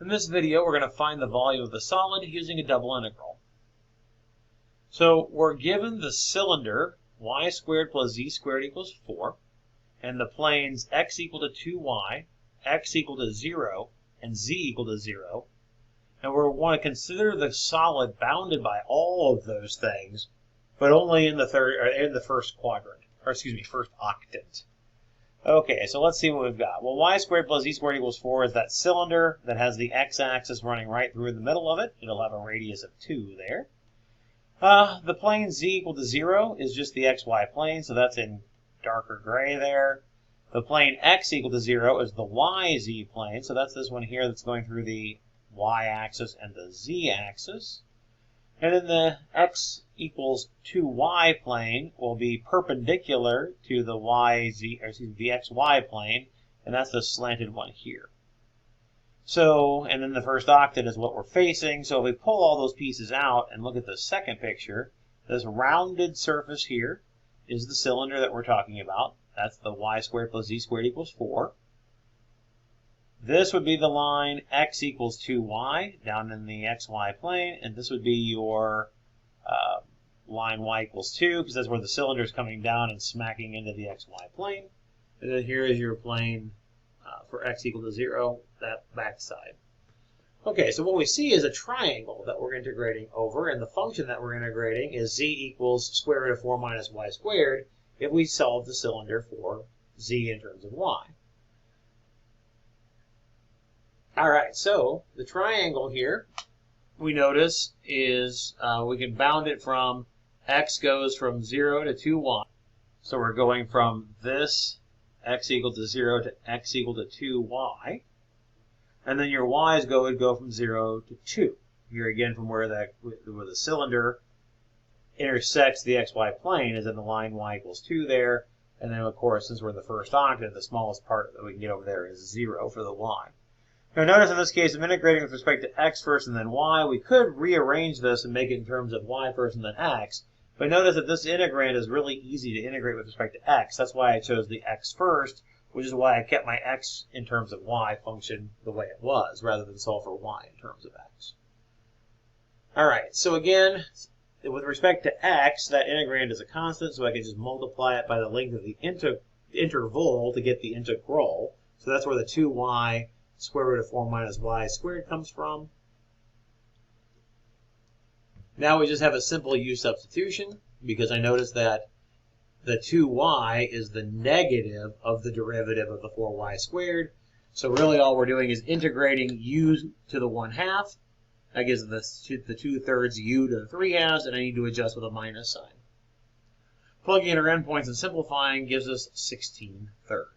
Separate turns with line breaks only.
In this video, we're going to find the volume of the solid using a double integral. So we're given the cylinder y squared plus z squared equals 4, and the planes x equal to 2y, x equal to 0, and z equal to 0. And we want to consider the solid bounded by all of those things, but only in the first quadrant, or excuse me, first octant. Okay, so let's see what we've got. Well, y squared plus z squared equals 4 is that cylinder that has the x-axis running right through the middle of it. It'll have a radius of 2 there. The plane z equal to 0 is just the xy plane, so that's in darker gray there. The plane x equal to 0 is the yz plane, so that's this one here that's going through the y-axis and the z-axis. And then the x equals 2y plane will be perpendicular to the the xy plane, and that's the slanted one here. So, and then the first octant is what we're facing. So if we pull all those pieces out and look at the second picture, this rounded surface here is the cylinder that we're talking about. That's the y squared plus z squared equals 4. This would be the line x equals 2y down in the xy plane, and this would be your line y equals 2, because that's where the cylinder is coming down and smacking into the xy plane. And then here is your plane for x equal to 0, that backside. Okay, so what we see is a triangle that we're integrating over, and the function that we're integrating is z equals square root of 4 minus y squared if we solve the cylinder for z in terms of y. All right, so the triangle here, we notice is we can bound it from x goes from 0 to 2y. So we're going from this x equal to 0 to x equal to 2y. And then your y's would go from 0 to 2. Here again, from where the cylinder intersects the xy plane is in the line y equals 2 there. And then, of course, since we're in the first octant, the smallest part that we can get over there is 0 for the y. Now notice in this case, I'm integrating with respect to x first and then y. We could rearrange this and make it in terms of y first and then x. But notice that this integrand is really easy to integrate with respect to x. That's why I chose the x first, which is why I kept my x in terms of y function the way it was, rather than solve for y in terms of x. All right, so again, with respect to x, that integrand is a constant, so I can just multiply it by the length of the interval to get the integral. So that's where the 2y square root of 4 minus y squared comes from. Now we just have a simple u substitution, because I noticed that the 2y is the negative of the derivative of the 4y squared. So really all we're doing is integrating u to the 1/2. That gives the 2/3 u to the 3/2, and I need to adjust with a minus sign. Plugging in our endpoints and simplifying gives us 16/3.